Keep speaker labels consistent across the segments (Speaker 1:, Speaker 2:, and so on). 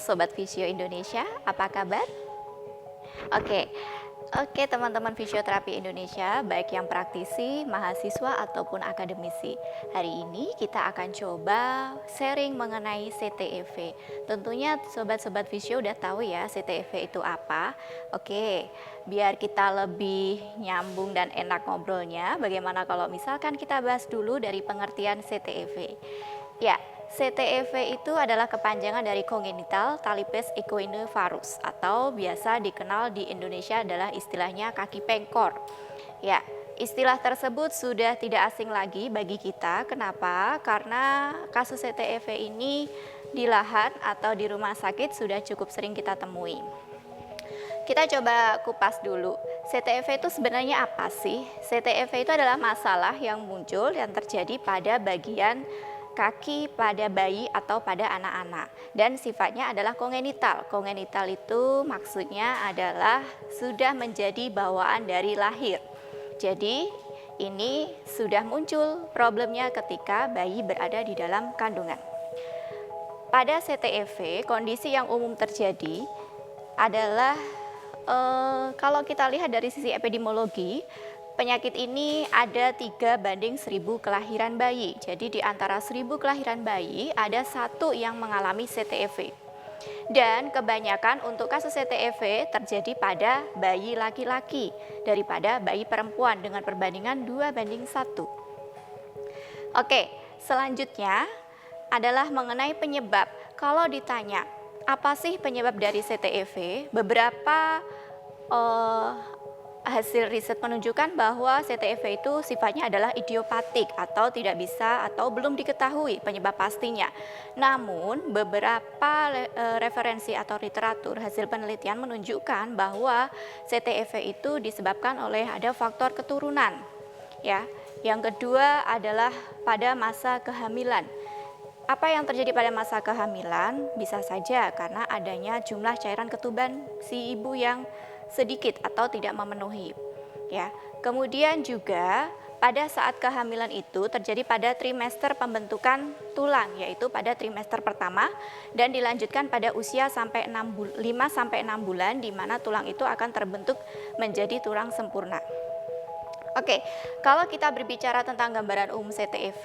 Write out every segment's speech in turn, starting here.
Speaker 1: Sobat Visio Indonesia, apa kabar? Oke, oke teman-teman fisioterapi Indonesia, baik yang praktisi, mahasiswa ataupun akademisi. Hari ini kita akan coba sharing mengenai CTEV. Tentunya sobat-sobat visio udah tahu ya CTEV itu apa. Oke, biar kita lebih nyambung dan enak ngobrolnya, bagaimana kalau misalkan kita bahas dulu dari pengertian CTEV. Ya, CTEV itu adalah kepanjangan dari Congenital Talipes Equinovarus atau biasa dikenal di Indonesia adalah istilahnya kaki pengkor. Ya, istilah tersebut sudah tidak asing lagi bagi kita. Kenapa? Karena kasus CTEV ini di lahan atau di rumah sakit sudah cukup sering kita temui. Kita coba kupas dulu. CTEV itu sebenarnya apa sih? CTEV itu adalah masalah yang muncul yang terjadi pada bagian kaki pada bayi atau pada anak-anak dan sifatnya adalah kongenital. Kongenital itu maksudnya adalah sudah menjadi bawaan dari lahir. Jadi ini sudah muncul problemnya ketika bayi berada di dalam kandungan. Pada CTEV, kondisi yang umum terjadi adalah kalau kita lihat dari sisi epidemiologi, penyakit ini ada 3:1000 kelahiran bayi. Jadi di antara 1000 kelahiran bayi ada 1 yang mengalami CTEV. Dan kebanyakan untuk kasus CTEV terjadi pada bayi laki-laki daripada bayi perempuan dengan perbandingan 2:1. Oke, selanjutnya adalah mengenai penyebab. Kalau ditanya, apa sih penyebab dari CTEV? Beberapa hasil riset menunjukkan bahwa CTEV itu sifatnya adalah idiopatik atau tidak bisa atau belum diketahui penyebab pastinya. Namun beberapa referensi atau literatur hasil penelitian menunjukkan bahwa CTEV itu disebabkan oleh ada faktor keturunan. Ya, yang kedua adalah pada masa kehamilan. Apa yang terjadi pada masa kehamilan? Bisa saja karena adanya jumlah cairan ketuban si ibu yang sedikit atau tidak memenuhi. Ya. Kemudian juga pada saat kehamilan itu terjadi pada trimester pembentukan tulang, yaitu pada trimester pertama dan dilanjutkan pada usia sampai 5 sampai 6 bulan di mana tulang itu akan terbentuk menjadi tulang sempurna. Oke, kalau kita berbicara tentang gambaran umum CTEV,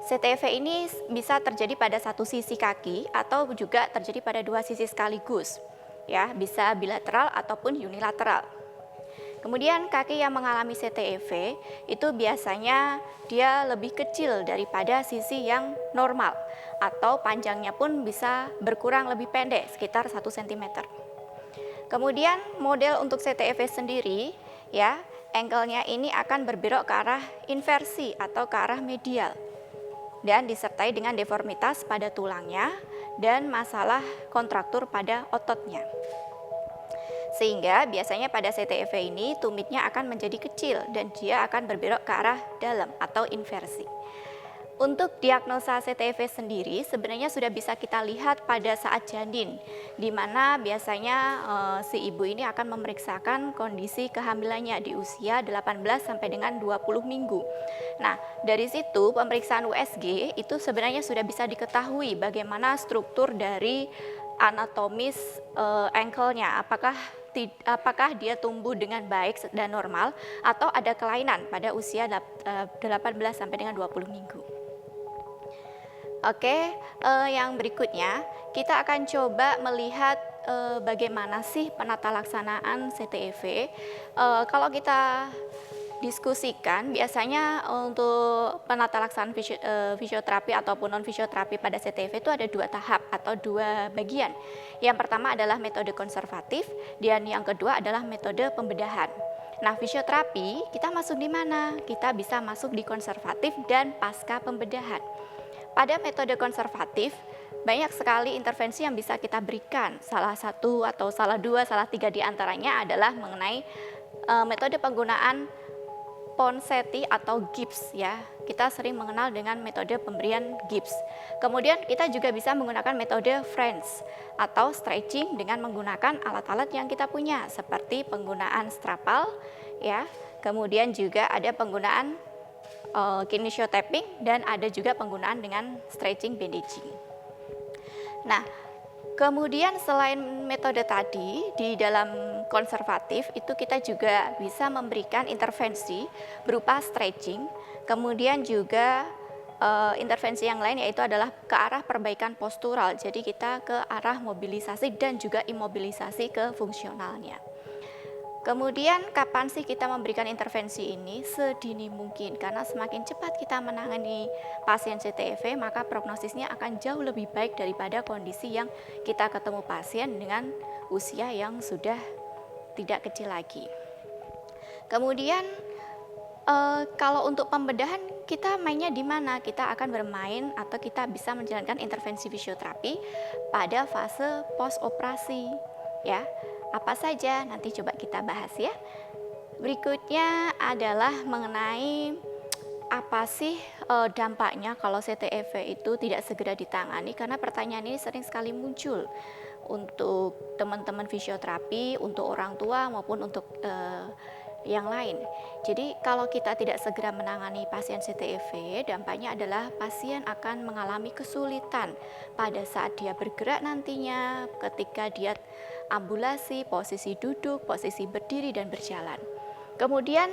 Speaker 1: CTEV ini bisa terjadi pada satu sisi kaki atau juga terjadi pada dua sisi sekaligus. Ya, bisa bilateral ataupun unilateral. Kemudian kaki yang mengalami CTEV itu biasanya dia lebih kecil daripada sisi yang normal atau panjangnya pun bisa berkurang lebih pendek sekitar 1 cm. Kemudian model untuk CTEV sendiri ya, angle-nya ini akan berbelok ke arah inversi atau ke arah medial dan disertai dengan deformitas pada tulangnya dan masalah kontraktur pada ototnya. Sehingga biasanya pada CTEV ini tumitnya akan menjadi kecil dan dia akan berbelok ke arah dalam atau inversi. Untuk diagnosa CTEV sendiri sebenarnya sudah bisa kita lihat pada saat janin, di mana biasanya si ibu ini akan memeriksakan kondisi kehamilannya di usia 18 sampai dengan 20 minggu. Nah, dari situ pemeriksaan USG itu sebenarnya sudah bisa diketahui bagaimana struktur dari anatomis ankle-nya, apakah dia tumbuh dengan baik dan normal atau ada kelainan pada usia 18 sampai dengan 20 minggu. Oke, yang berikutnya kita akan coba melihat bagaimana sih penata laksanaan CTEV. Kalau kita diskusikan, biasanya untuk penata laksanaan fisioterapi ataupun non fisioterapi pada CTEV itu ada 2 tahap atau 2 bagian. Yang pertama adalah metode konservatif dan yang kedua adalah metode pembedahan. Nah, fisioterapi kita masuk di mana? Kita bisa masuk di konservatif dan pasca pembedahan. Pada metode konservatif, banyak sekali intervensi yang bisa kita berikan. Salah satu atau salah 2, salah 3 di antaranya adalah mengenai metode penggunaan Ponseti atau gips ya. Kita sering mengenal dengan metode pemberian gips. Kemudian kita juga bisa menggunakan metode French atau stretching dengan menggunakan alat-alat yang kita punya seperti penggunaan strapal ya. Kemudian juga ada penggunaan kinesiotapping dan ada juga penggunaan dengan stretching bandaging. Nah, Kemudian selain metode tadi, di dalam konservatif itu kita juga bisa memberikan intervensi berupa stretching, kemudian juga intervensi yang lain yaitu adalah ke arah perbaikan postural. Jadi kita ke arah mobilisasi dan juga imobilisasi ke fungsionalnya. Kemudian kapan sih kita memberikan intervensi ini? Sedini mungkin, karena semakin cepat kita menangani pasien CTEV maka prognosisnya akan jauh lebih baik daripada kondisi yang kita ketemu pasien dengan usia yang sudah tidak kecil lagi. Kemudian kalau untuk pembedahan kita mainnya di mana? Kita akan bermain atau kita bisa menjalankan intervensi fisioterapi pada fase post operasi, ya. Apa saja? Nanti coba kita bahas ya. Berikutnya adalah mengenai apa sih dampaknya kalau CTEV itu tidak segera ditangani, karena pertanyaan ini sering sekali muncul untuk teman-teman fisioterapi, untuk orang tua maupun untuk yang lain. Jadi kalau kita tidak segera menangani pasien CTEV, dampaknya adalah pasien akan mengalami kesulitan pada saat dia bergerak nantinya, ketika dia ambulasi, posisi duduk, posisi berdiri dan berjalan. Kemudian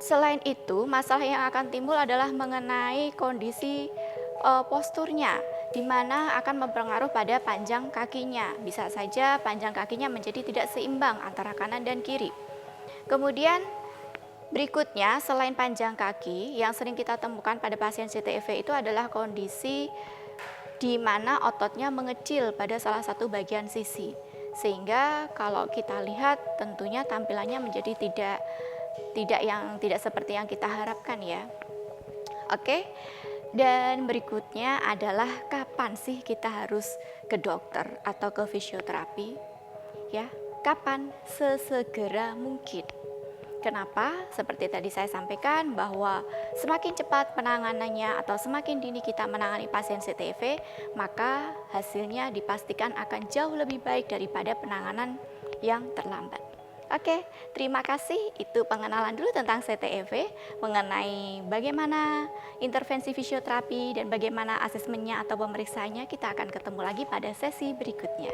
Speaker 1: selain itu, masalah yang akan timbul adalah mengenai kondisi posturnya, di mana akan mempengaruhi pada panjang kakinya. Bisa saja panjang kakinya menjadi tidak seimbang antara kanan dan kiri. Kemudian berikutnya, selain panjang kaki, yang sering kita temukan pada pasien CTEV itu adalah kondisi di mana ototnya mengecil pada salah satu bagian sisi. Sehingga kalau kita lihat tentunya tampilannya menjadi tidak seperti yang kita harapkan ya. Oke. Dan berikutnya adalah kapan sih kita harus ke dokter atau ke fisioterapi? Ya, kapan? Sesegera mungkin. Kenapa? Seperti tadi saya sampaikan bahwa semakin cepat penanganannya atau semakin dini kita menangani pasien CTEV, maka hasilnya dipastikan akan jauh lebih baik daripada penanganan yang terlambat. Oke, terima kasih. Itu pengenalan dulu tentang CTEV, mengenai bagaimana intervensi fisioterapi dan bagaimana asesmennya atau pemeriksaannya. Kita akan ketemu lagi pada sesi berikutnya.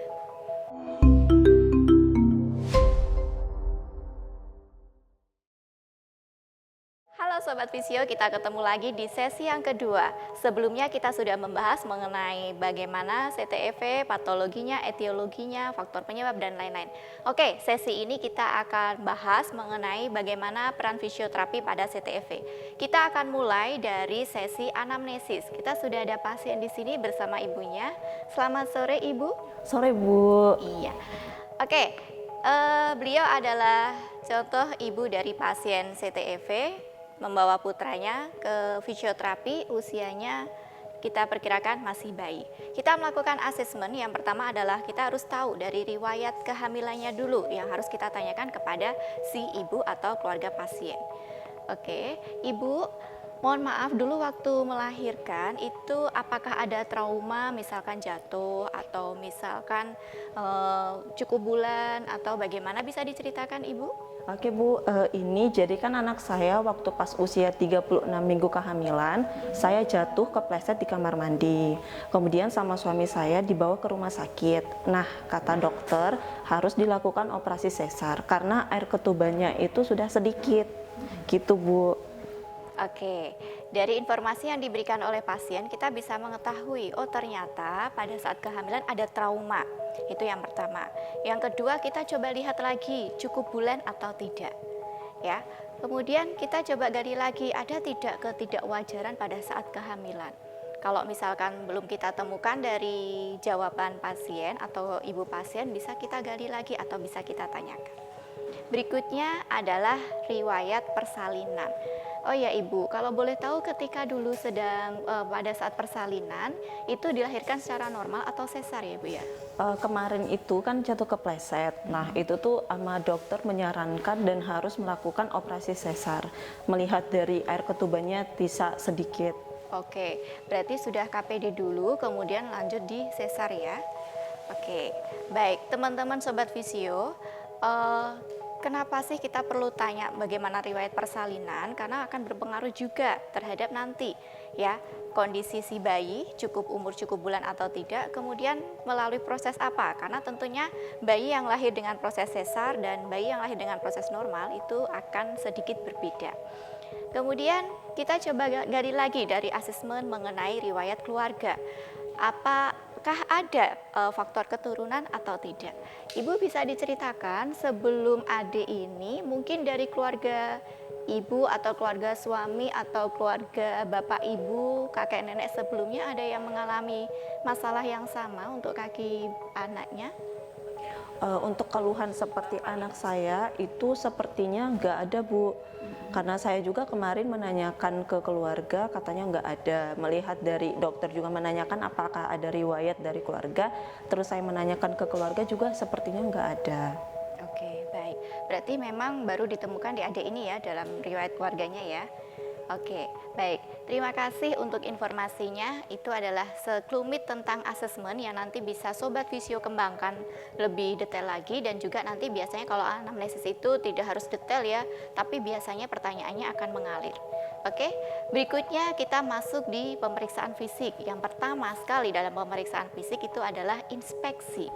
Speaker 1: Halo Sobat Visio, kita ketemu lagi di sesi yang kedua. Sebelumnya kita sudah membahas mengenai bagaimana CTEV, patologinya, etiologinya, faktor penyebab, dan lain-lain. Oke, sesi ini kita akan bahas mengenai bagaimana peran fisioterapi pada CTEV. Kita akan mulai dari sesi anamnesis. Kita sudah ada pasien di sini bersama ibunya. Selamat sore Ibu.
Speaker 2: Sore Bu.
Speaker 1: Iya. Oke, beliau adalah contoh ibu dari pasien CTEV, membawa putranya ke fisioterapi, usianya kita perkirakan masih bayi. Kita melakukan asesmen. Yang pertama adalah kita harus tahu dari riwayat kehamilannya dulu yang harus kita tanyakan kepada si ibu atau keluarga pasien. Oke, Ibu, mohon maaf dulu waktu melahirkan itu apakah ada trauma, misalkan jatuh atau misalkan cukup bulan atau bagaimana, bisa diceritakan Ibu?
Speaker 2: Oke Bu, ini jadi kan anak saya waktu pas usia 36 minggu kehamilan, saya jatuh kepleset di kamar mandi. Kemudian sama suami saya dibawa ke rumah sakit. Nah, kata dokter harus dilakukan operasi sesar karena air ketubannya itu sudah sedikit. Gitu Bu.
Speaker 1: Oke, dari informasi yang diberikan oleh pasien kita bisa mengetahui, oh ternyata pada saat kehamilan ada trauma. Itu yang pertama. Yang kedua, kita coba lihat lagi cukup bulan atau tidak. Ya. Kemudian kita coba gali lagi, ada tidak ketidakwajaran pada saat kehamilan. Kalau misalkan belum kita temukan dari jawaban pasien atau ibu pasien, bisa kita gali lagi atau bisa kita tanyakan. Berikutnya adalah riwayat persalinan. Oh ya Ibu, kalau boleh tahu ketika dulu sedang pada saat persalinan itu dilahirkan secara normal atau sesar ya Bu ya?
Speaker 2: Kemarin itu kan jatuh kepleset. Nah, itu tuh sama dokter menyarankan dan harus melakukan operasi sesar. Melihat dari air ketubannya bisa sedikit.
Speaker 1: Oke, berarti sudah KPD dulu kemudian lanjut di sesar ya. Oke, baik teman-teman Sobat Visio, kenapa sih kita perlu tanya bagaimana riwayat persalinan? Karena akan berpengaruh juga terhadap nanti ya kondisi si bayi, cukup umur cukup bulan atau tidak, kemudian melalui proses apa? Karena tentunya bayi yang lahir dengan proses sesar dan bayi yang lahir dengan proses normal itu akan sedikit berbeda. Kemudian kita coba gali lagi dari asesmen mengenai riwayat keluarga. Apakah ada faktor keturunan atau tidak? Ibu bisa diceritakan sebelum adik ini mungkin dari keluarga ibu atau keluarga suami atau keluarga bapak ibu, kakek nenek sebelumnya ada yang mengalami masalah yang sama untuk kaki anaknya?
Speaker 2: Untuk keluhan seperti anak saya itu sepertinya nggak ada, Bu. Karena saya juga kemarin menanyakan ke keluarga, katanya nggak ada. Melihat dari dokter juga menanyakan apakah ada riwayat dari keluarga, terus saya menanyakan ke keluarga juga sepertinya nggak ada.
Speaker 1: Oke, baik. Berarti memang baru ditemukan di adik ini ya dalam riwayat keluarganya ya. Oke, baik. Terima kasih untuk informasinya. Itu adalah sekelumit tentang asesmen yang nanti bisa Sobat Visio kembangkan lebih detail lagi, dan juga nanti biasanya kalau anamnesis itu tidak harus detail ya, tapi biasanya pertanyaannya akan mengalir. Oke, berikutnya kita masuk di pemeriksaan fisik. Yang pertama sekali dalam pemeriksaan fisik itu adalah inspeksi.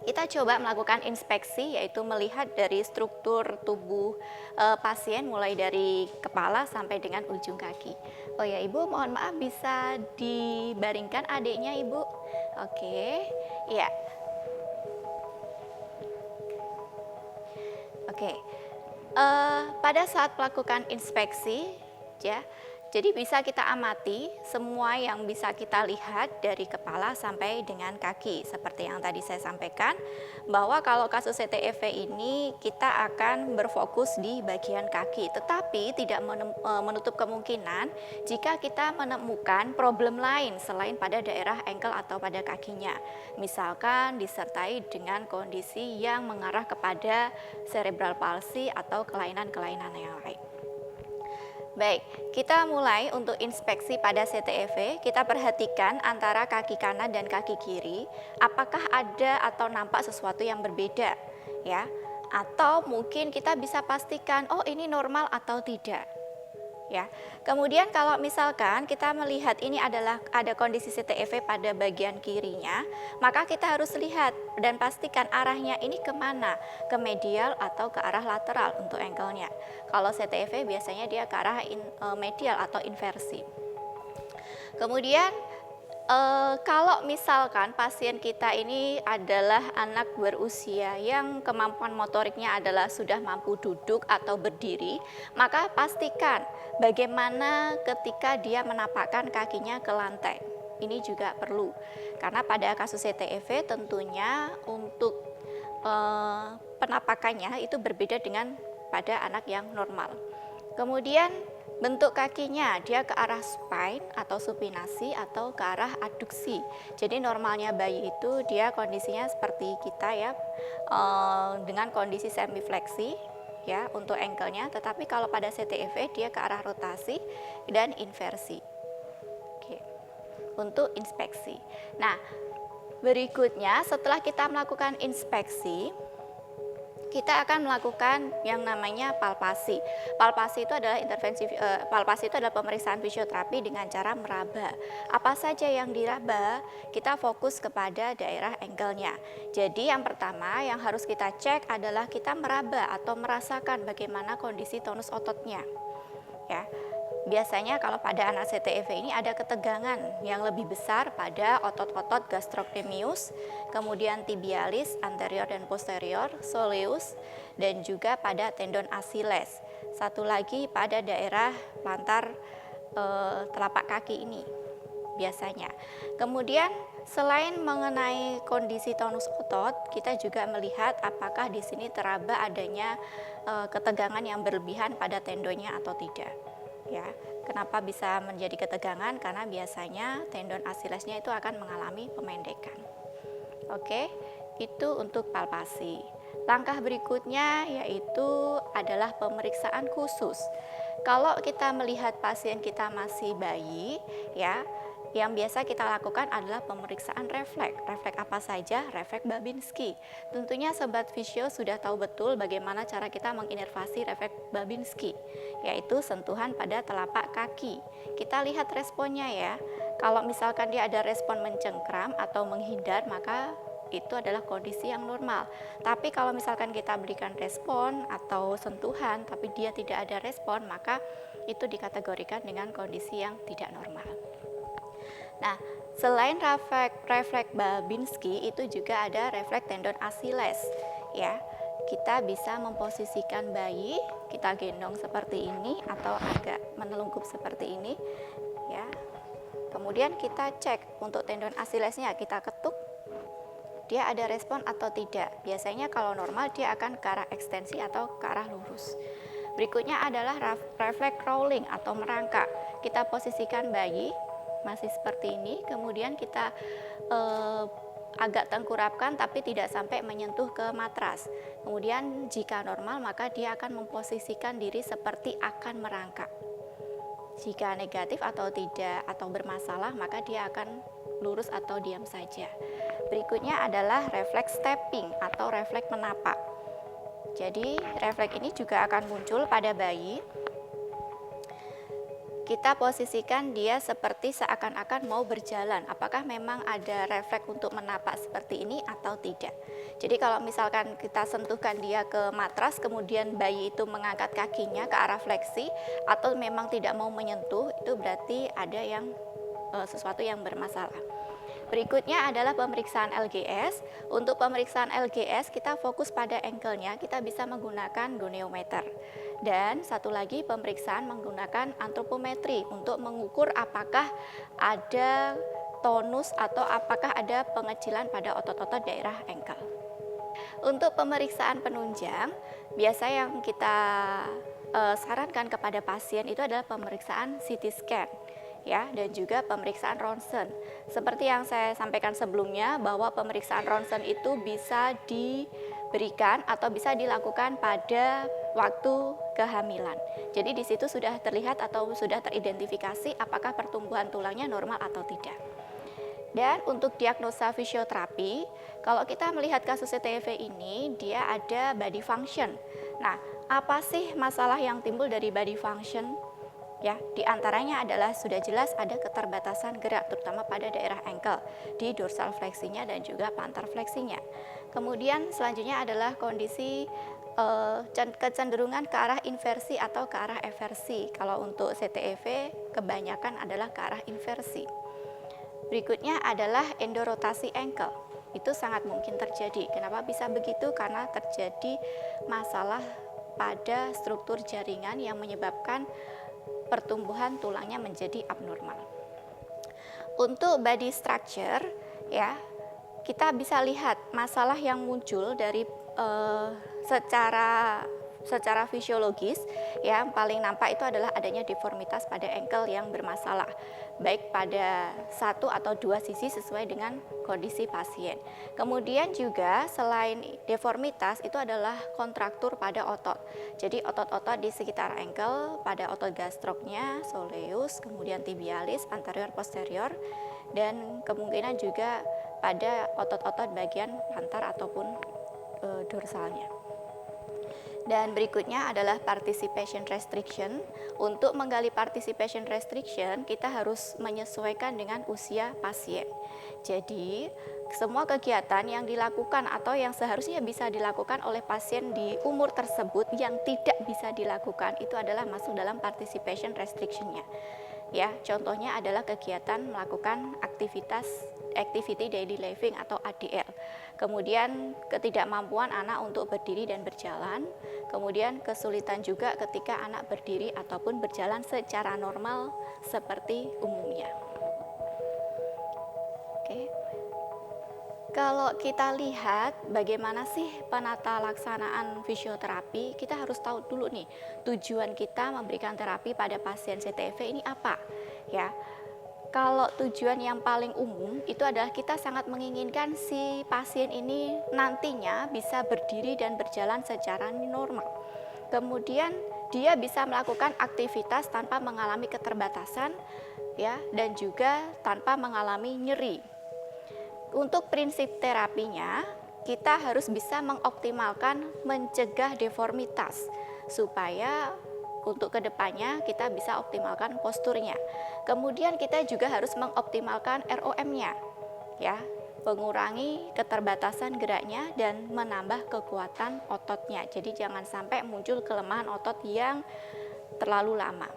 Speaker 1: Kita coba melakukan inspeksi, yaitu melihat dari struktur tubuh pasien mulai dari kepala sampai dengan ujung kaki. Oh ya Ibu, mohon maaf bisa dibaringkan adiknya Ibu. Oke, ya. Oke. Pada saat melakukan inspeksi ya, jadi bisa kita amati semua yang bisa kita lihat dari kepala sampai dengan kaki. Seperti yang tadi saya sampaikan, bahwa kalau kasus CTEV ini kita akan berfokus di bagian kaki. Tetapi tidak menutup kemungkinan jika kita menemukan problem lain selain pada daerah ankle atau pada kakinya. Misalkan disertai dengan kondisi yang mengarah kepada cerebral palsy atau kelainan-kelainan yang lain. Baik, kita mulai untuk inspeksi pada CTEV. Kita perhatikan antara kaki kanan dan kaki kiri, apakah ada atau nampak sesuatu yang berbeda, ya? Atau mungkin kita bisa pastikan, oh ini normal atau tidak, ya. Kemudian kalau misalkan kita melihat ini adalah ada kondisi CTEV pada bagian kirinya, maka kita harus lihat dan pastikan arahnya ini kemana, ke medial atau ke arah lateral untuk ankle-nya. Kalau CTEV biasanya dia ke arah medial atau inversi. Kemudian kalau misalkan pasien kita ini adalah anak berusia yang kemampuan motoriknya adalah sudah mampu duduk atau berdiri, maka pastikan bagaimana ketika dia menapakkan kakinya ke lantai. Ini juga perlu, karena pada kasus CTEV tentunya untuk penapakannya itu berbeda dengan pada anak yang normal. Kemudian bentuk kakinya dia ke arah spine atau supinasi atau ke arah aduksi. Jadi normalnya bayi itu dia kondisinya seperti kita ya, dengan kondisi semifleksi ya untuk ankle-nya. Tetapi kalau pada CTEV dia ke arah rotasi dan inversi. Oke. Untuk inspeksi. Nah, berikutnya setelah kita melakukan inspeksi, kita akan melakukan yang namanya palpasi. Palpasi itu adalah palpasi itu adalah pemeriksaan fisioterapi dengan cara meraba. Apa saja yang diraba? Kita fokus kepada daerah ankle-nya. Jadi yang pertama yang harus kita cek adalah kita meraba atau merasakan bagaimana kondisi tonus ototnya. Ya. Biasanya kalau pada anak CTEV ini ada ketegangan yang lebih besar pada otot-otot gastrocnemius, kemudian tibialis, anterior dan posterior, soleus, dan juga pada tendon Achilles. Satu lagi pada daerah plantar telapak kaki ini biasanya. Kemudian selain mengenai kondisi tonus otot, kita juga melihat apakah di sini teraba adanya ketegangan yang berlebihan pada tendonnya atau tidak. Ya, kenapa bisa menjadi ketegangan? Karena biasanya tendon Achillesnya itu akan mengalami pemendekan. Oke, itu untuk palpasi. Langkah berikutnya yaitu adalah pemeriksaan khusus. Kalau kita melihat pasien kita masih bayi, ya, yang biasa kita lakukan adalah pemeriksaan refleks. Refleks apa saja? Refleks Babinski. Tentunya Sobat Visio sudah tahu betul bagaimana cara kita menginervasi refleks Babinski, yaitu sentuhan pada telapak kaki. Kita lihat responnya ya. Kalau misalkan dia ada respon mencengkram atau menghindar, maka itu adalah kondisi yang normal. Tapi kalau misalkan kita berikan respon atau sentuhan tapi dia tidak ada respon, maka itu dikategorikan dengan kondisi yang tidak normal. Nah, selain refleks Babinski, itu juga ada refleks tendon Achilles ya. Kita bisa memposisikan bayi, kita gendong seperti ini atau agak menelungkup seperti ini ya. Kemudian kita cek untuk tendon Achillesnya, kita ketuk, dia ada respon atau tidak. Biasanya kalau normal dia akan ke arah ekstensi atau ke arah lurus. Berikutnya adalah refleks crawling atau merangkak. Kita posisikan bayi masih seperti ini, kemudian kita agak tengkurapkan tapi tidak sampai menyentuh ke matras. Kemudian jika normal maka dia akan memposisikan diri seperti akan merangkak. Jika negatif atau tidak atau bermasalah, maka dia akan lurus atau diam saja. Berikutnya adalah refleks stepping atau refleks menapak. Jadi refleks ini juga akan muncul pada bayi. Kita posisikan dia seperti seakan-akan mau berjalan. Apakah memang ada refleks untuk menapak seperti ini atau tidak? Jadi kalau misalkan kita sentuhkan dia ke matras, kemudian bayi itu mengangkat kakinya ke arah fleksi atau memang tidak mau menyentuh, itu berarti ada yang sesuatu yang bermasalah. Berikutnya adalah pemeriksaan LGS. Untuk pemeriksaan LGS kita fokus pada ankle-nya, kita bisa menggunakan goniometer. Dan satu lagi pemeriksaan menggunakan antropometri untuk mengukur apakah ada tonus atau apakah ada pengecilan pada otot-otot daerah ankle. Untuk pemeriksaan penunjang, biasa yang kita sarankan kepada pasien itu adalah pemeriksaan CT scan ya, dan juga pemeriksaan ronsen. Seperti yang saya sampaikan sebelumnya bahwa pemeriksaan ronsen itu bisa diberikan atau bisa dilakukan pada waktu kehamilan. Jadi di situ sudah terlihat atau sudah teridentifikasi apakah pertumbuhan tulangnya normal atau tidak. Dan untuk diagnosa fisioterapi, kalau kita melihat kasus CTEV ini, dia ada body function. Nah, apa sih masalah yang timbul dari body function? Ya, di antaranya adalah sudah jelas ada keterbatasan gerak terutama pada daerah ankle, di dorsal fleksinya dan juga plantar fleksinya. Kemudian selanjutnya adalah kondisi kecenderungan ke arah inversi atau ke arah eversi. Kalau untuk CTEV kebanyakan adalah ke arah inversi. Berikutnya adalah endorotasi ankle. Itu sangat mungkin terjadi. Kenapa bisa begitu? Karena terjadi masalah pada struktur jaringan yang menyebabkan pertumbuhan tulangnya menjadi abnormal. Untuk body structure ya, kita bisa lihat masalah yang muncul dari secara fisiologis ya, yang paling nampak itu adalah adanya deformitas pada ankle yang bermasalah, baik pada satu atau dua sisi sesuai dengan kondisi pasien. Kemudian juga selain deformitas itu adalah kontraktur pada otot. Jadi otot-otot di sekitar ankle pada otot gastroknya, soleus, kemudian tibialis, anterior posterior, dan kemungkinan juga pada otot-otot bagian plantar ataupun dorsalnya. Dan berikutnya adalah participation restriction. Untuk menggali participation restriction, kita harus menyesuaikan dengan usia pasien. Jadi, semua kegiatan yang dilakukan atau yang seharusnya bisa dilakukan oleh pasien di umur tersebut yang tidak bisa dilakukan itu adalah masuk dalam participation restriction-nya. Ya, contohnya adalah kegiatan melakukan activity daily living atau ADL. Kemudian ketidakmampuan anak untuk berdiri dan berjalan. Kemudian kesulitan juga ketika anak berdiri ataupun berjalan secara normal seperti umumnya. Oke. Kalau kita lihat bagaimana sih penata laksanaan fisioterapi, kita harus tahu dulu nih tujuan kita memberikan terapi pada pasien CTEV ini apa ya. Kalau tujuan yang paling umum itu adalah kita sangat menginginkan si pasien ini nantinya bisa berdiri dan berjalan secara normal. Kemudian dia bisa melakukan aktivitas tanpa mengalami keterbatasan ya, dan juga tanpa mengalami nyeri. Untuk prinsip terapinya, kita harus bisa mengoptimalkan mencegah deformitas supaya untuk kedepannya kita bisa optimalkan posturnya. Kemudian kita juga harus mengoptimalkan ROM-nya ya, mengurangi keterbatasan geraknya dan menambah kekuatan ototnya. Jadi jangan sampai muncul kelemahan otot yang terlalu lama.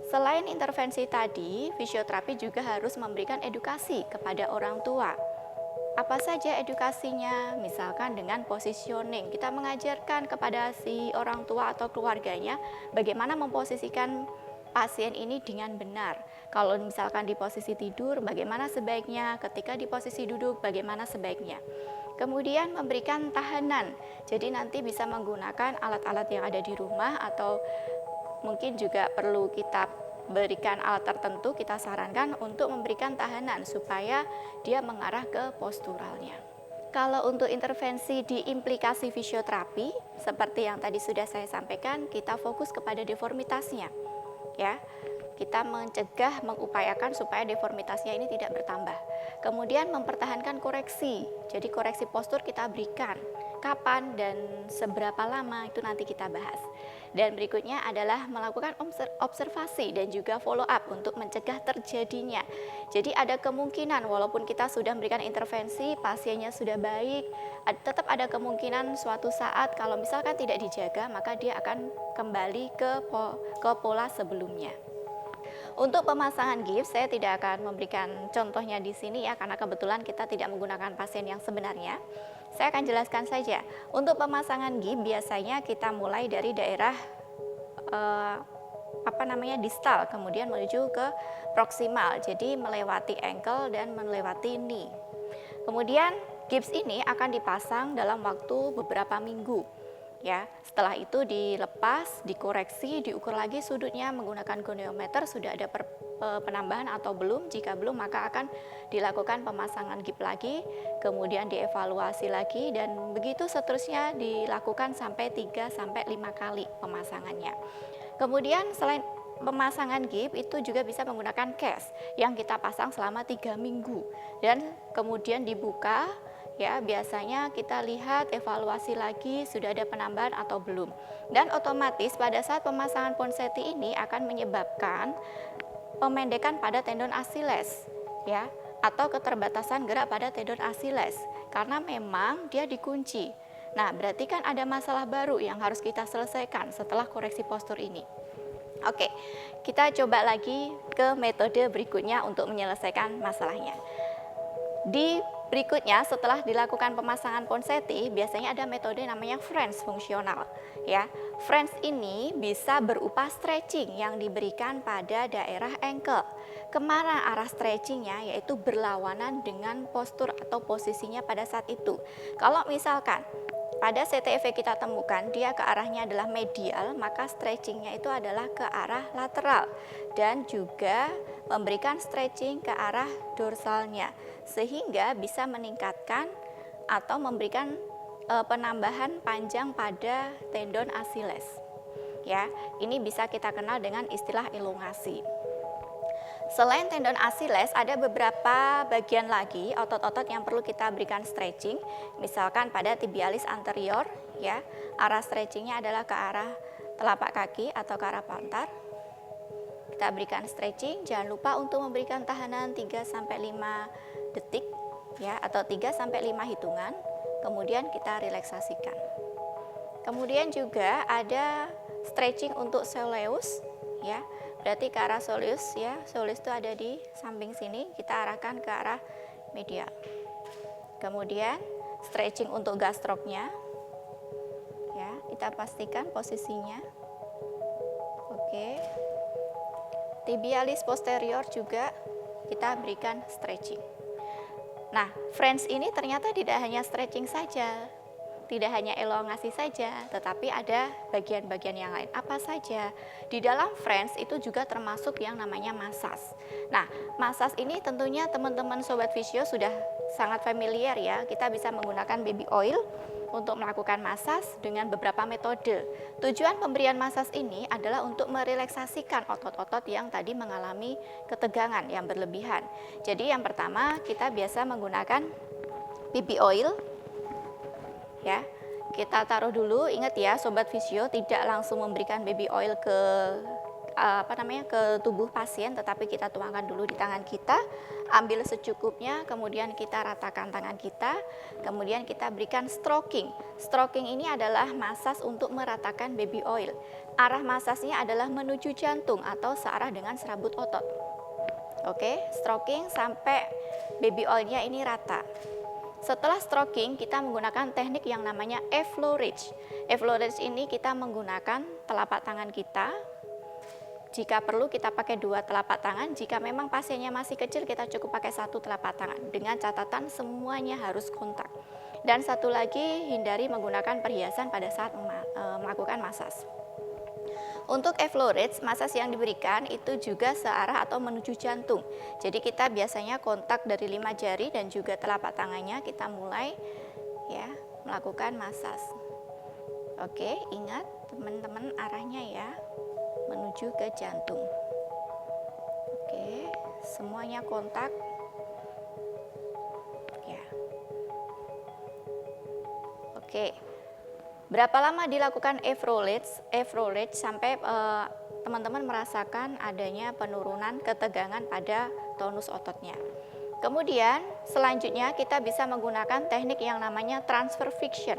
Speaker 1: Selain intervensi tadi, fisioterapi juga harus memberikan edukasi kepada orang tua. Apa saja edukasinya? Misalkan dengan positioning, kita mengajarkan kepada si orang tua atau keluarganya bagaimana memposisikan pasien ini dengan benar. Kalau misalkan di posisi tidur, bagaimana sebaiknya, ketika di posisi duduk, bagaimana sebaiknya. Kemudian memberikan tahanan, jadi nanti bisa menggunakan alat-alat yang ada di rumah atau mungkin juga perlu kita berikan alat tertentu, kita sarankan untuk memberikan tahanan supaya dia mengarah ke posturalnya. Kalau untuk intervensi di implikasi fisioterapi, seperti yang tadi sudah saya sampaikan, kita fokus kepada deformitasnya. Ya, kita mencegah, mengupayakan supaya deformitasnya ini tidak bertambah. Kemudian mempertahankan koreksi, jadi koreksi postur kita berikan. Kapan dan seberapa lama itu nanti kita bahas. Dan berikutnya adalah melakukan observasi dan juga follow up untuk mencegah terjadinya. Jadi ada kemungkinan walaupun kita sudah memberikan intervensi, pasiennya sudah baik, tetap ada kemungkinan suatu saat kalau misalkan tidak dijaga, maka dia akan kembali ke pola sebelumnya. Untuk pemasangan gips, saya tidak akan memberikan contohnya di sini ya, karena kebetulan kita tidak menggunakan pasien yang sebenarnya. Saya akan jelaskan saja. Untuk pemasangan gips biasanya kita mulai dari daerah distal, kemudian menuju ke proksimal, jadi melewati ankle dan melewati knee. Kemudian gips ini akan dipasang dalam waktu beberapa minggu. Ya, setelah itu dilepas, dikoreksi, diukur lagi sudutnya menggunakan goniometer, sudah ada penambahan atau belum. Jika belum, maka akan dilakukan pemasangan gips lagi, kemudian dievaluasi lagi, dan begitu seterusnya dilakukan sampai 3-5 kali pemasangannya. Kemudian selain pemasangan gips itu juga bisa menggunakan cast yang kita pasang selama 3 minggu dan kemudian dibuka. Ya, biasanya kita lihat evaluasi lagi sudah ada penambahan atau belum. Dan otomatis pada saat pemasangan ponseti ini akan menyebabkan pemendekan pada tendon Achilles ya, atau keterbatasan gerak pada tendon Achilles karena memang dia dikunci. Nah, berarti kan ada masalah baru yang harus kita selesaikan setelah koreksi postur ini. Oke, kita coba lagi ke metode berikutnya untuk menyelesaikan masalahnya. Di berikutnya, setelah dilakukan pemasangan ponseti, biasanya ada metode namanya French fungsional. Ya, French ini bisa berupa stretching yang diberikan pada daerah ankle. Kemana arah stretchingnya? Yaitu berlawanan dengan postur atau posisinya pada saat itu. Kalau misalkan pada CTEV kita temukan dia ke arahnya adalah medial, maka stretchingnya itu adalah ke arah lateral dan juga memberikan stretching ke arah dorsalnya sehingga bisa meningkatkan atau memberikan penambahan panjang pada tendon Achilles. Ya, ini bisa kita kenal dengan istilah elongasi. Selain tendon Achilles, ada beberapa bagian lagi otot-otot yang perlu kita berikan stretching. Misalkan pada tibialis anterior, ya, arah stretchingnya adalah ke arah telapak kaki atau ke arah plantar. Kita berikan stretching, jangan lupa untuk memberikan tahanan 3-5 detik, ya, atau 3-5 hitungan. Kemudian kita relaksasikan. Kemudian juga ada stretching untuk soleus, ya. Berarti ke arah soleus ya, soleus itu ada di samping sini, kita arahkan ke arah medial. Kemudian stretching untuk gastroknya, ya, kita pastikan posisinya. Oke. Tibialis posterior juga kita berikan stretching. Nah, French ini ternyata tidak hanya stretching saja, tidak hanya elongasi saja, tetapi ada bagian-bagian yang lain. Apa saja? Di dalam French itu juga termasuk yang namanya massage. Nah, massage ini tentunya teman-teman Sobat Fisio sudah sangat familiar ya. Kita bisa menggunakan baby oil, untuk melakukan masas dengan beberapa metode. Tujuan pemberian masas ini adalah untuk merelaksasikan otot-otot yang tadi mengalami ketegangan yang berlebihan. Jadi yang pertama kita biasa menggunakan BB oil, ya. Kita taruh dulu, ingat ya Sobat Fisio, tidak langsung memberikan baby oil ke ke tubuh pasien, tetapi kita tuangkan dulu di tangan kita, ambil secukupnya, kemudian kita ratakan tangan kita, kemudian kita berikan stroking. Stroking ini adalah masas untuk meratakan baby oil. Arah masasnya adalah menuju jantung atau searah dengan serabut otot. Oke, stroking sampai baby oilnya ini rata. Setelah stroking, kita menggunakan teknik yang namanya effleurage. Effleurage ini kita menggunakan telapak tangan kita. Jika perlu kita pakai 2 telapak tangan, jika memang pasiennya masih kecil kita cukup pakai 1 telapak tangan. Dengan catatan semuanya harus kontak. Dan satu lagi, hindari menggunakan perhiasan pada saat melakukan masas. Untuk effleurage, masas yang diberikan itu juga searah atau menuju jantung. Jadi kita biasanya kontak dari 5 jari dan juga telapak tangannya, kita mulai ya melakukan masas. Oke, ingat teman-teman arahnya ya, menuju ke jantung. Oke, semuanya kontak. Ya. Oke. Berapa lama dilakukan effleurage sampai teman-teman merasakan adanya penurunan ketegangan pada tonus ototnya. Kemudian selanjutnya kita bisa menggunakan teknik yang namanya transfer fiction.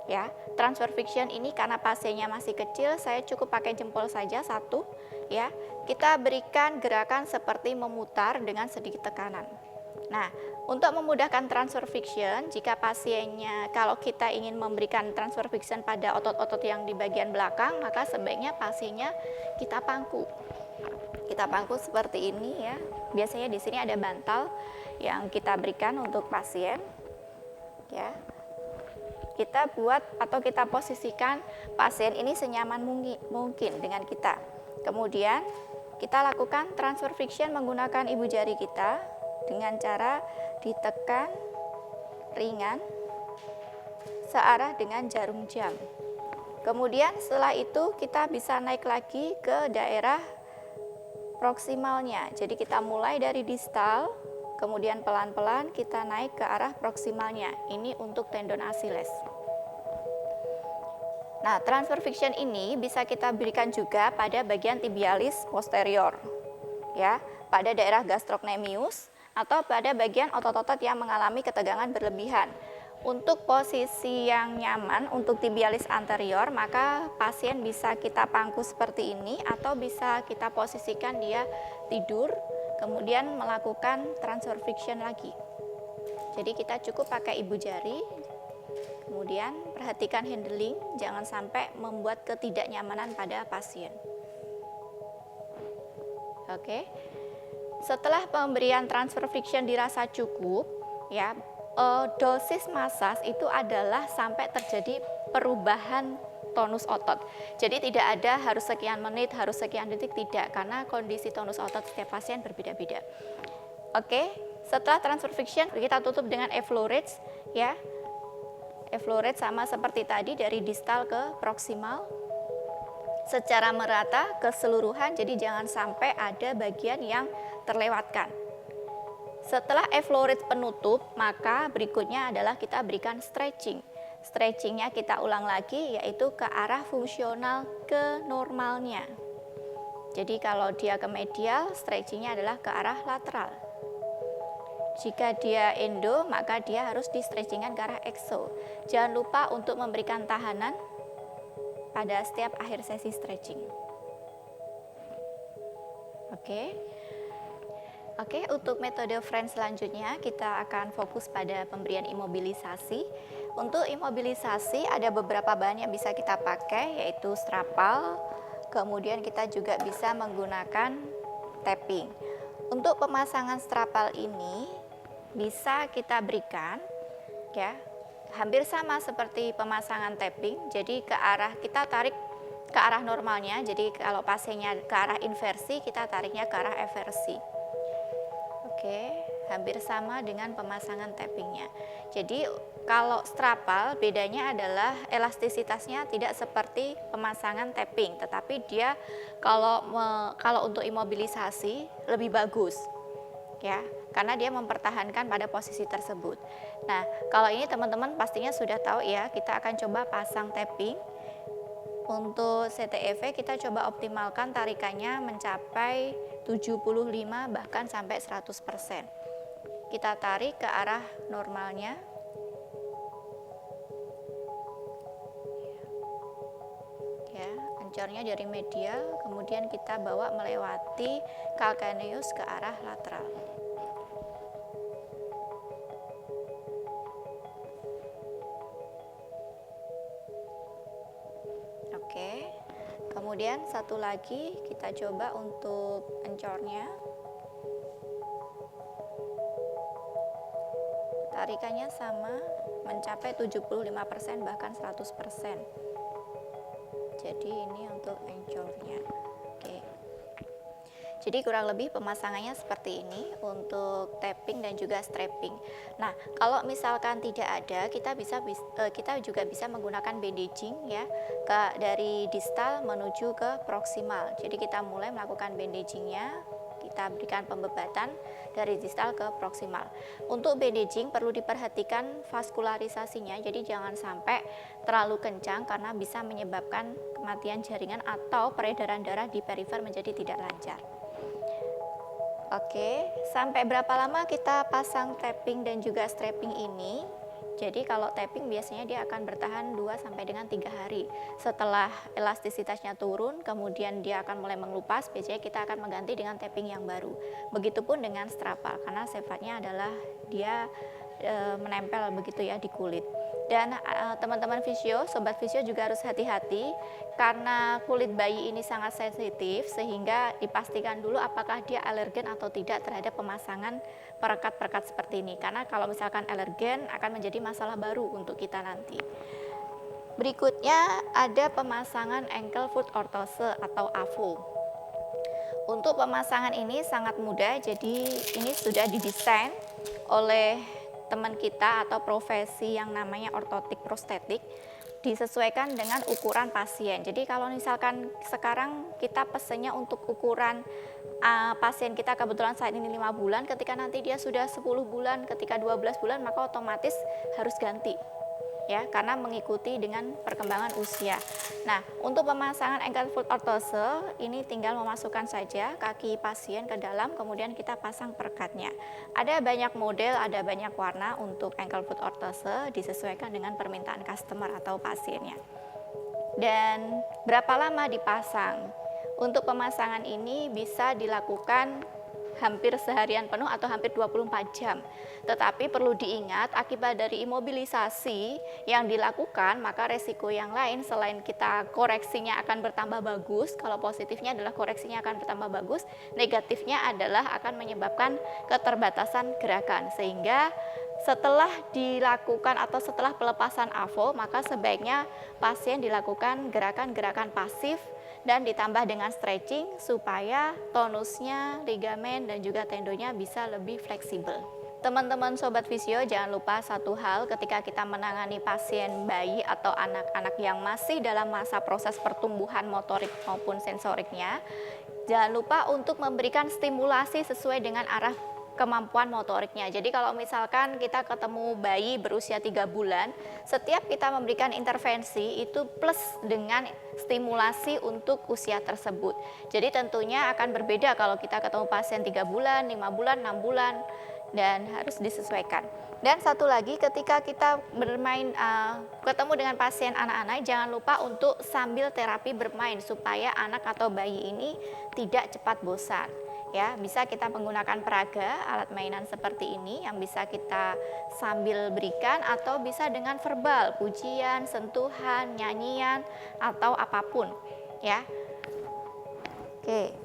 Speaker 1: Ya, transfer fiction ini karena pasiennya masih kecil, saya cukup pakai jempol saja 1. Ya, kita berikan gerakan seperti memutar dengan sedikit tekanan. Nah, untuk memudahkan transfer fiction, jika pasiennya, kalau kita ingin memberikan transfer fiction pada otot-otot yang di bagian belakang, maka sebaiknya pasiennya kita pangku. Kita pangku seperti ini ya. Biasanya di sini ada bantal yang kita berikan untuk pasien. Ya. Kita buat atau kita posisikan pasien ini senyaman mungkin dengan kita. Kemudian kita lakukan transfer fiction menggunakan ibu jari kita dengan cara ditekan ringan searah dengan jarum jam. Kemudian setelah itu kita bisa naik lagi ke daerah proksimalnya. Jadi kita mulai dari distal, kemudian pelan-pelan kita naik ke arah proksimalnya. Ini untuk tendon Achilles. Nah, transfer fiction ini bisa kita berikan juga pada bagian tibialis posterior, ya, pada daerah gastrocnemius atau pada bagian otot-otot yang mengalami ketegangan berlebihan. Untuk posisi yang nyaman untuk tibialis anterior, maka pasien bisa kita pangku seperti ini atau bisa kita posisikan dia tidur, kemudian melakukan transfer fiction lagi. Jadi kita cukup pakai ibu jari, kemudian perhatikan handling, jangan sampai membuat ketidaknyamanan pada pasien. Oke. Setelah pemberian transfer fiction dirasa cukup, ya, dosis masas itu adalah sampai terjadi perubahan tonus otot. Jadi tidak ada harus sekian menit, harus sekian detik, tidak, karena kondisi tonus otot setiap pasien berbeda-beda. Oke, setelah transfer fiction kita tutup dengan effleurage, ya. Effleurage sama seperti tadi dari distal ke proksimal secara merata keseluruhan, jadi jangan sampai ada bagian yang terlewatkan. Setelah effleurage penutup, maka berikutnya adalah kita berikan stretching. Stretchingnya kita ulang lagi, yaitu ke arah fungsional ke normalnya. Jadi kalau dia ke medial, stretchingnya adalah ke arah lateral. Jika dia endo, maka dia harus di stretchingkan ke arah exo. Jangan lupa untuk memberikan tahanan pada setiap akhir sesi stretching. Oke, untuk metode French selanjutnya kita akan fokus pada pemberian imobilisasi. Untuk imobilisasi ada beberapa bahan yang bisa kita pakai, yaitu strapal, kemudian kita juga bisa menggunakan tapping. Untuk pemasangan strapal ini bisa kita berikan, ya, hampir sama seperti pemasangan tapping. Jadi kita tarik ke arah normalnya. Jadi kalau pasiennya ke arah inversi, kita tariknya ke arah eversi. Oke, hampir sama dengan pemasangan tappingnya. Jadi kalau strapal bedanya adalah elastisitasnya tidak seperti pemasangan tapping, tetapi dia kalau untuk imobilisasi lebih bagus, ya, karena dia mempertahankan pada posisi tersebut. Nah, kalau ini teman-teman pastinya sudah tahu ya, kita akan coba pasang tapping. Untuk CTEV kita coba optimalkan tarikannya mencapai 75 bahkan sampai 100%. Kita tarik ke arah normalnya. Ya, ancornya dari medial, kemudian kita bawa melewati calcaneus ke arah lateral. Oke, kemudian satu lagi kita coba untuk encornya. Tarikannya sama, mencapai 75% bahkan 100%. Jadi ini untuk encornya. Oke. Jadi kurang lebih pemasangannya seperti ini untuk tapping dan juga strapping. Nah, kalau misalkan tidak ada, kita juga bisa menggunakan bandaging ya, dari distal menuju ke proksimal. Jadi kita mulai melakukan bandagingnya, kita berikan pembebatan dari distal ke proksimal. Untuk bandaging perlu diperhatikan vaskularisasinya, jadi jangan sampai terlalu kencang karena bisa menyebabkan kematian jaringan atau peredaran darah di perifer menjadi tidak lancar. Oke, sampai berapa lama kita pasang tapping dan juga strapping ini? Jadi kalau tapping biasanya dia akan bertahan 2 sampai dengan 3 hari. Setelah elastisitasnya turun, kemudian dia akan mulai mengelupas, biasanya kita akan mengganti dengan tapping yang baru. Begitupun dengan strapal, karena sifatnya adalah dia menempel begitu ya di kulit. Dan teman-teman fisio, sobat fisio juga harus hati-hati karena kulit bayi ini sangat sensitif, sehingga dipastikan dulu apakah dia alergen atau tidak terhadap pemasangan perekat-perekat seperti ini. Karena kalau misalkan alergen akan menjadi masalah baru untuk kita nanti. Berikutnya ada pemasangan ankle foot orthose atau AFO. Untuk pemasangan ini sangat mudah, jadi ini sudah didesain oleh teman kita atau profesi yang namanya ortotik prostetik, disesuaikan dengan ukuran pasien. Jadi kalau misalkan sekarang kita pesennya untuk ukuran pasien kita kebetulan saat ini 5 bulan, ketika nanti dia sudah 10 bulan, ketika 12 bulan maka otomatis harus ganti. Ya, karena mengikuti dengan perkembangan usia. Nah, untuk pemasangan ankle foot orthose ini tinggal memasukkan saja kaki pasien ke dalam, kemudian kita pasang perekatnya. Ada banyak model, ada banyak warna untuk ankle foot orthose, disesuaikan dengan permintaan customer atau pasiennya. Dan berapa lama dipasang? Untuk pemasangan ini bisa dilakukan hampir seharian penuh atau hampir 24 jam. Tetapi perlu diingat, akibat dari imobilisasi yang dilakukan, maka resiko yang lain selain kita koreksinya akan bertambah bagus, kalau positifnya adalah koreksinya akan bertambah bagus, negatifnya adalah akan menyebabkan keterbatasan gerakan. Sehingga setelah dilakukan atau setelah pelepasan AFO, maka sebaiknya pasien dilakukan gerakan-gerakan pasif dan ditambah dengan stretching supaya tonusnya, ligamen, dan juga tendonnya bisa lebih fleksibel. Teman-teman sobat fisio, jangan lupa satu hal ketika kita menangani pasien bayi atau anak-anak yang masih dalam masa proses pertumbuhan motorik maupun sensoriknya, jangan lupa untuk memberikan stimulasi sesuai dengan arah kemampuan motoriknya. Jadi kalau misalkan kita ketemu bayi berusia 3 bulan, setiap kita memberikan intervensi itu plus dengan stimulasi untuk usia tersebut. Jadi tentunya akan berbeda kalau kita ketemu pasien 3 bulan, 5 bulan, 6 bulan, dan harus disesuaikan. Dan satu lagi, ketika kita bermain ketemu dengan pasien anak-anak, jangan lupa untuk sambil terapi bermain supaya anak atau bayi ini tidak cepat bosan. Ya, bisa kita menggunakan peraga, alat mainan seperti ini yang bisa kita sambil berikan, atau bisa dengan verbal, pujian, sentuhan, nyanyian, atau apapun, ya. Oke.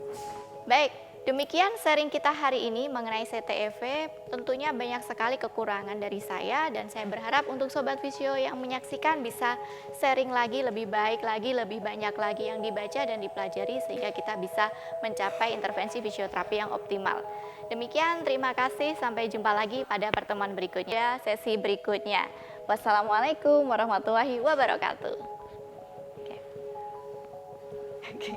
Speaker 1: Baik, Demikian sharing kita hari ini mengenai CTEV. Tentunya banyak sekali kekurangan dari saya dan saya berharap untuk Sobat Visio yang menyaksikan bisa sharing lagi, lebih baik lagi, lebih banyak lagi yang dibaca dan dipelajari sehingga kita bisa mencapai intervensi fisioterapi yang optimal. Demikian, terima kasih. Sampai jumpa lagi pada pertemuan berikutnya, sesi berikutnya. Wassalamualaikum warahmatullahi wabarakatuh. Oke.